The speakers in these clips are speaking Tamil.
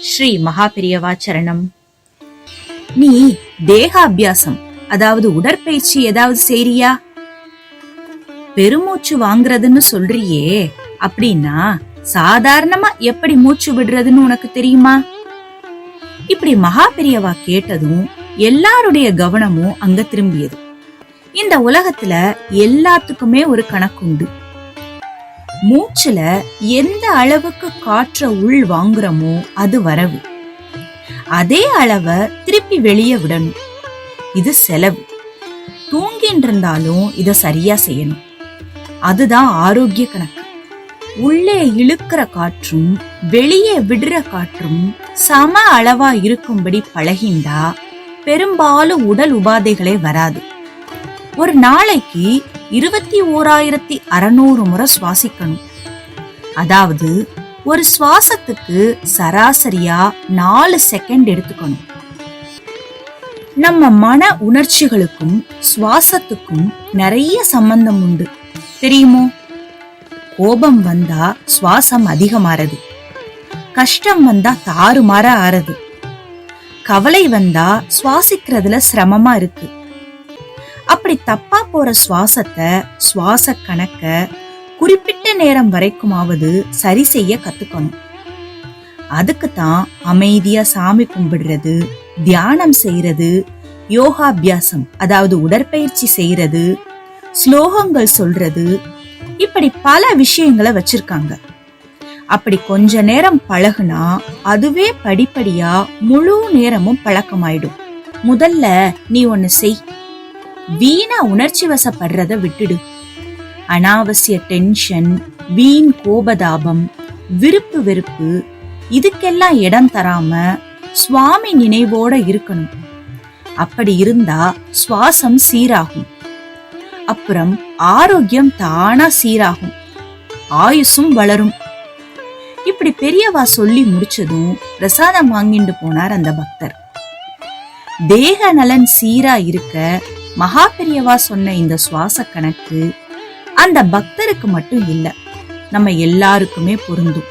ஸ்ரீ மகாபெரியவா சரணம். நீ தேகாபியாசம் அதாவது உடற்பயிற்சி ஏதாவது செய்றியா? பெருமூச்சு வாங்குறதுன்னு சொல்றியே, அப்படின்னா சாதாரணமா எப்படி மூச்சு விடுறதுன்னு உனக்கு தெரியுமா? இப்படி மகாபெரியவா கேட்டதும் எல்லாருடைய கவனமும் அங்க திரும்பியது. இந்த உலகத்துல எல்லாத்துக்குமே ஒரு கணக்குண்டு. மூச்சுல எந்த அளவுக்கு காற்ற உள் வாங்குறோமோ அது வரவு. அதே அளவை திருப்பி வெளியே விடணும். இது செலவு. தூங்கிட்டு இருந்தாலும் இத சரியா செய்யணும். அதுதான் ஆரோக்கிய கணக்கு. உள்ளே இழுக்கிற காற்றும் வெளியே விடுற காற்றும் சம அளவா இருக்கும்படி பழகிண்டா பெரும்பாலும் உடல் உபாதைகளே வராது. ஒரு நாளைக்கு 21,600 முறை சுவாசிக்கணும். அதாவது ஒரு சுவாசத்துக்கு சராசரியா 4 செகண்ட் எடுத்துக்கணும். நம்ம மன உணர்ச்சிகளுக்கும் சுவாசத்துக்கும் நிறைய சம்பந்தம் உண்டு, தெரியுமோ? கோபம் வந்தா சுவாசம் அதிகமாறது, கஷ்டம் வந்தா தாறுமாறா ஆறது, கவலை வந்தா சுவாசிக்கிறதுல சிரமமா இருக்கு. அப்படி தப்பா போற சுவாசத்தை, சுவாச கணக்க குறிப்பிட்ட நேரம் வரைக்குமாவது சரி செய்ய கத்துக்கணும். அதுக்குத்தான் அமைதியா சாமி கும்பிடுறது, தியானம் செய்யறது, யோகாபியாசம் அதாவது உடற்பயிற்சி செய்யறது, ஸ்லோகங்கள் சொல்றது, இப்படி பல விஷயங்களை வச்சிருக்காங்க. அப்படி கொஞ்ச நேரம் பழகுனா அதுவே படிப்படியா முழு நேரமும் பழக்கமாயிடும். முதல்ல நீ ஒன்னு செய். வீணா உணர்ச்சி வசப்படுறத விட்டுடு. அனாவசிய டென்ஷன், வீண் கோபதாபம், விருப்பு வெறுப்பு இதுக்கெல்லாம் இடம் தராம சுவாமி நினைவோட இருக்கணும். அப்படி இருந்தா சுவாசம் சீராகும். அப்புறம் ஆரோக்கியம் தானா சீராகும், ஆயுசும் வளரும். இப்படி பெரியவா சொல்லி முடிச்சதும் பிரசாதம் வாங்கிட்டு போனார் அந்த பக்தர். தேக நலன் சீரா இருக்க மகா பெரியவா சொன்ன இந்த சுவாச கணக்கு அந்த பக்தருக்கு மட்டும் இல்ல, நம்ம எல்லாருக்குமே பொருந்தும்.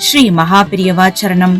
ஸ்ரீ மகா பெரியவா சரணம்.